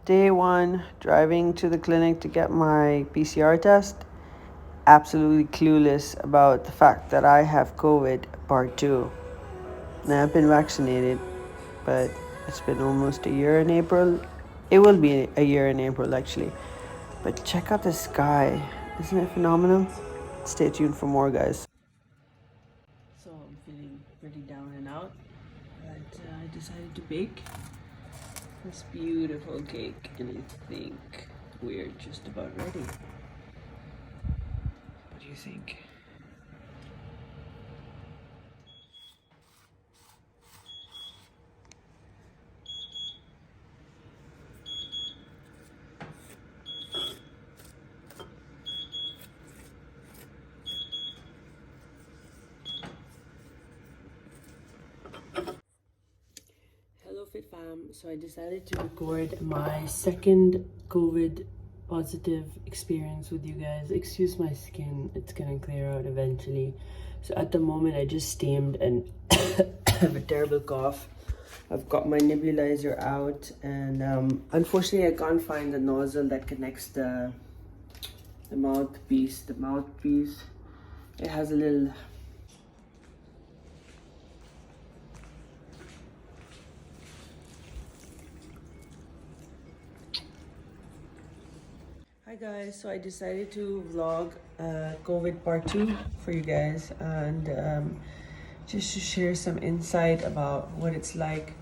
Day one, driving to the clinic to get my PCR test. Absolutely clueless about the fact that I have COVID part two. Now I've been vaccinated, but it's been almost a year in April. It will be a year in April actually. But check out the sky. Isn't it phenomenal? Stay tuned for more, guys. So I'm feeling pretty down and out, but I decided to bake this beautiful cake, and I think we're just about ready. What do you think? Hello Fit Fam. So I decided to record my second COVID positive experience with you guys. Excuse my skin, it's gonna clear out eventually. So at the moment I just steamed and have a terrible cough. I've got my nebulizer out, and unfortunately I can't find the nozzle that connects the mouthpiece. The mouthpiece, it has a little. Hi guys, so I decided to vlog COVID part 2 for you guys, and just to share some insight about what it's like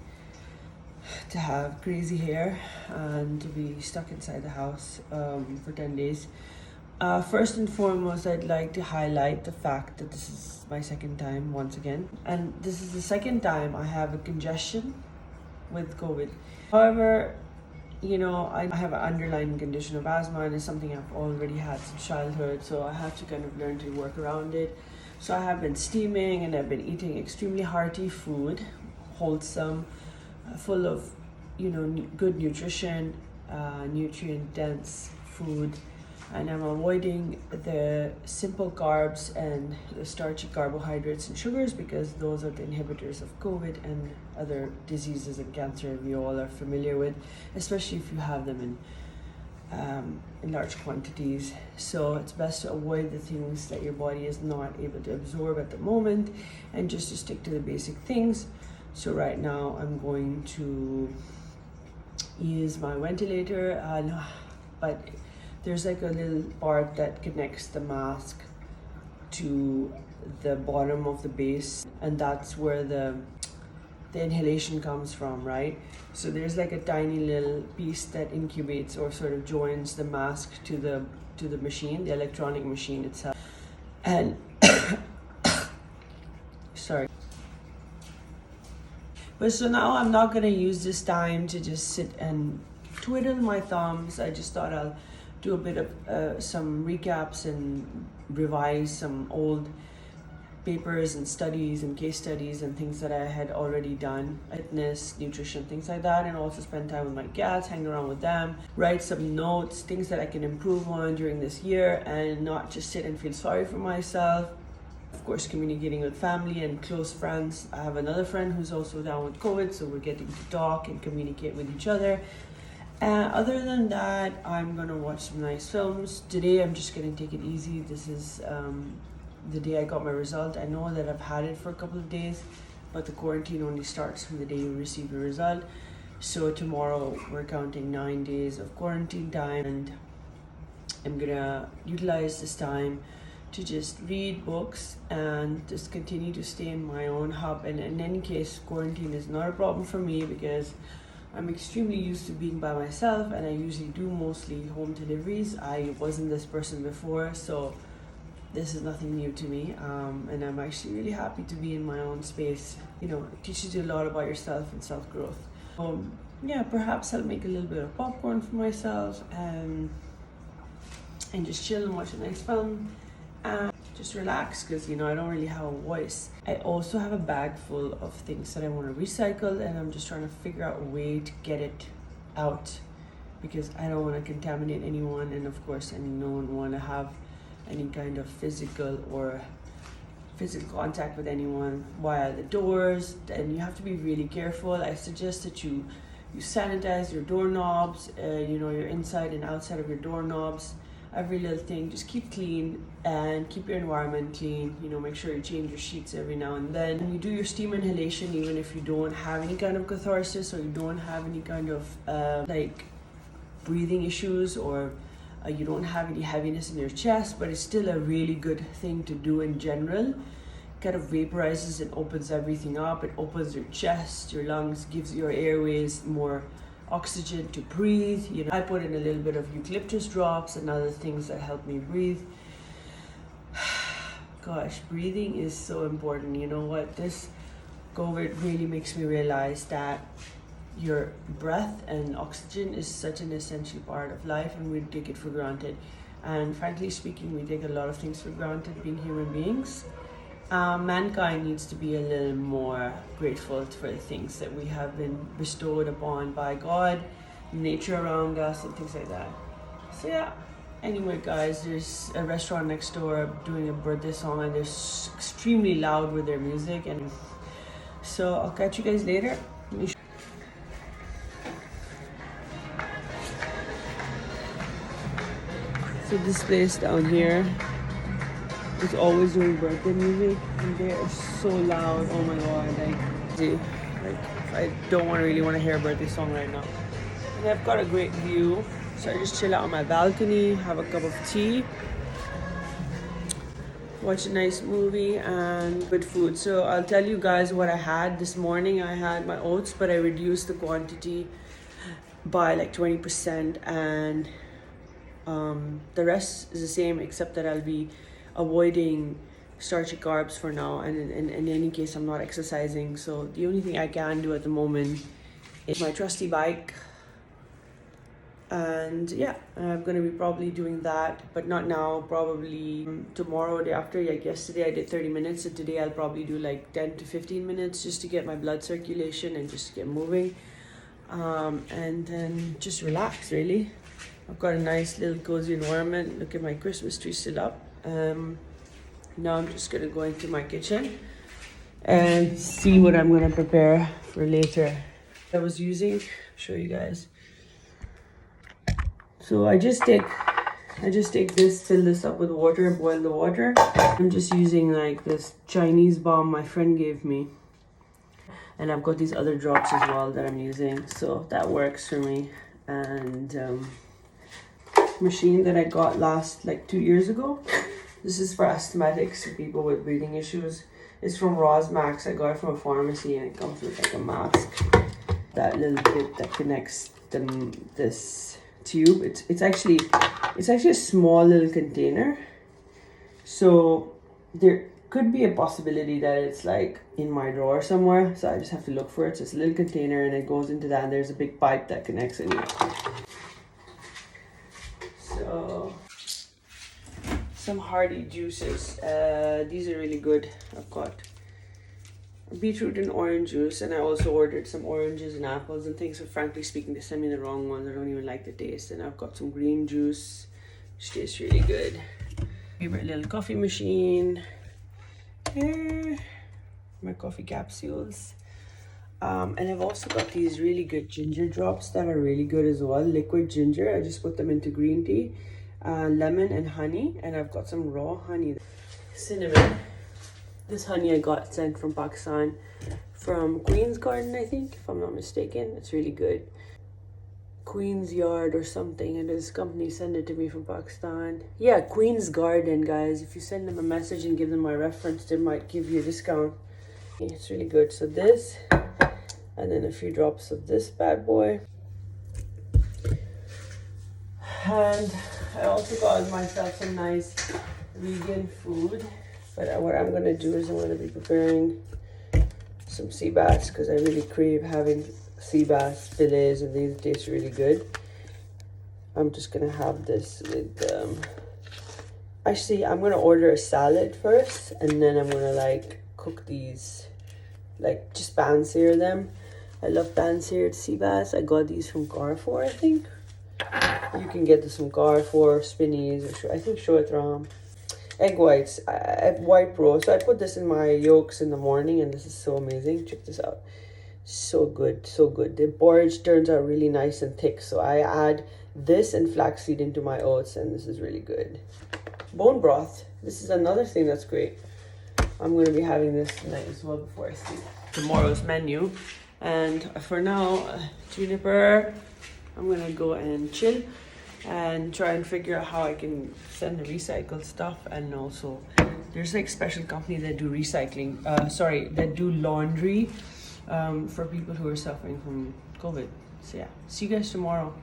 to have crazy hair and to be stuck inside the house for 10 days. First and foremost, I'd like to highlight the fact that this is my second time once again, and this is the second time I have a congestion with COVID. However, you know, I have an underlying condition of asthma, and it's something I've already had since childhood, so I have to kind of learn to work around it. So I have been steaming, and I've been eating extremely hearty food, wholesome, full of, you know, good nutrition, nutrient dense food, and I'm avoiding the simple carbs and the starchy carbohydrates and sugars, because those are the inhibitors of COVID and other diseases and cancer we all are familiar with, especially if you have them in large quantities. So it's best to avoid the things that your body is not able to absorb at the moment, and just to stick to the basic things. So right now I'm going to use my ventilator, but there's like a little part that connects the mask to the bottom of the base, and that's where the inhalation comes from, right? So there's like a tiny little piece that incubates or sort of joins the mask to the machine, the electronic machine itself. And sorry. But so now I'm not gonna use this time to just sit and twiddle my thumbs. I just thought I'll do a bit of some recaps and revise some old papers and studies and case studies and things that I had already done, fitness, nutrition, things like that, and also spend time with my cats, hang around with them, write some notes, things that I can improve on during this year, and not just sit and feel sorry for myself. Of course, communicating with family and close friends. I have another friend who's also down with COVID, so we're getting to talk and communicate with each other. Other than that, I'm gonna watch some nice films. Today, I'm just gonna take it easy. This is the day I got my result. I know that I've had it for a couple of days, but the quarantine only starts from the day you receive your result. So tomorrow, we're counting 9 days of quarantine time, and I'm gonna utilize this time to just read books and just continue to stay in my own hub. And in any case, quarantine is not a problem for me, because I'm extremely used to being by myself, and I usually do mostly home deliveries. I wasn't this person before, so this is nothing new to me, and I'm actually really happy to be in my own space. You know, it teaches you a lot about yourself and self-growth. Yeah, perhaps I'll make a little bit of popcorn for myself, and just chill and watch a nice film and just relax, because you know, I don't really have a voice. I also have a bag full of things that I want to recycle, and I'm just trying to figure out a way to get it out, because I don't want to contaminate anyone, and of course no one want to have any kind of physical contact with anyone via the doors, and you have to be really careful. I suggest that you You sanitize your doorknobs, you know, your inside and outside of your doorknobs, every little thing. Just keep clean and keep your environment clean. You know, make sure you change your sheets every now and then. You do your steam inhalation even if you don't have any kind of catharsis or you don't have any kind of like breathing issues, or you don't have any heaviness in your chest, but it's still a really good thing to do in general. Kind of vaporizes and opens everything up. It opens your chest, your lungs, gives your airways more oxygen to breathe. You know, I put in a little bit of eucalyptus drops and other things that help me breathe. Gosh, breathing is so important. You know what? This COVID really makes me realize that your breath and oxygen is such an essential part of life, and we take it for granted. And frankly speaking, we take a lot of things for granted being human beings. Mankind needs to be a little more grateful for the things that we have been bestowed upon by God, nature around us, and things like that. So yeah, anyway guys, there's a restaurant next door doing a birthday song and they're extremely loud with their music, and so I'll catch you guys later. So this place down here is always doing birthday music and they are so loud. Oh my god, like I don't really want to hear a birthday song right now. And I've got a great view, so I just chill out on my balcony, have a cup of tea, watch a nice movie and good food. So I'll tell you guys what I had this morning. I had my oats, but I reduced the quantity by like 20%, and the rest is the same, except that I'll be avoiding starchy carbs for now, and in any case I'm not exercising, so the only thing I can do at the moment is my trusty bike. And yeah, I'm gonna be probably doing that, but not now, probably tomorrow, day after. Like yesterday I did 30 minutes, so today I'll probably do like 10 to 15 minutes just to get my blood circulation and just get moving, and then just relax really. I've got a nice little cozy environment. Look at my Christmas tree still up. Now I'm just gonna go into my kitchen and see what I'm gonna prepare for later. I was using, show you guys. So I just take this, fill this up with water, boil the water. I'm just using like this Chinese balm my friend gave me, and I've got these other drops as well that I'm using, so that works for me. And machine that I got like 2 years ago. This is for asthmatics, for people with breathing issues. It's from Rosmax. I got it from a pharmacy, and it comes with like a mask. That little bit that connects this tube. It's actually a small little container. So there could be a possibility that it's like in my drawer somewhere. So I just have to look for it. So it's a little container and it goes into that, and there's a big pipe that connects in it. So some hearty juices. These are really good. I've got beetroot and orange juice, and I also ordered some oranges and apples and things, but frankly speaking they sent me the wrong ones. I don't even like the taste. And I've got some green juice which tastes really good. Favorite little coffee machine. Here, my coffee capsules. And I've also got these really good ginger drops that are really good as well. Liquid ginger. I just put them into green tea, lemon and honey, and I've got some raw honey. Cinnamon. This honey I got sent from Pakistan, from Queen's Garden, I think, if I'm not mistaken. It's really good. Queen's Yard or something, and this company sent it to me from Pakistan. Yeah, Queen's Garden, guys. If you send them a message and give them my reference, they might give you a discount. It's really good. So this, and then a few drops of this bad boy. And I also got myself some nice vegan food. But what I'm going to do is I'm going to be preparing some sea bass, because I really crave having sea bass fillets, and these taste really good. I'm just going to have this with... Actually, I'm going to order a salad first, and then I'm going to like cook these, like just pan-sear them. I love pan-seared sea bass. I got these from Carrefour, I think. You can get this from Carrefour, Spinneys, or I think Shoet Ram. Egg whites, white roast. So I put this in my yolks in the morning, and this is so amazing. Check this out. So good, so good. The porridge turns out really nice and thick. So I add this and flaxseed into my oats, and this is really good. Bone broth. This is another thing that's great. I'm going to be having this tonight as well before I sleep. Tomorrow's menu. And for now, Juniper, I'm going to go and chill and try and figure out how I can send the recycled stuff. And also, there's like special company that do recycling, that do laundry for people who are suffering from COVID. So yeah, see you guys tomorrow.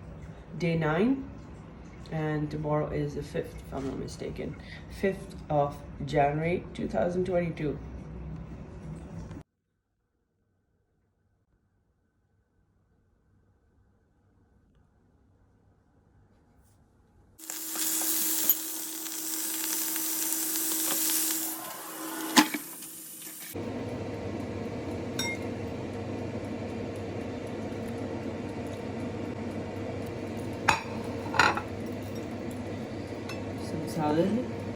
Day 9. And tomorrow is the 5th, if I'm not mistaken. 5th of January 2022. Some salad.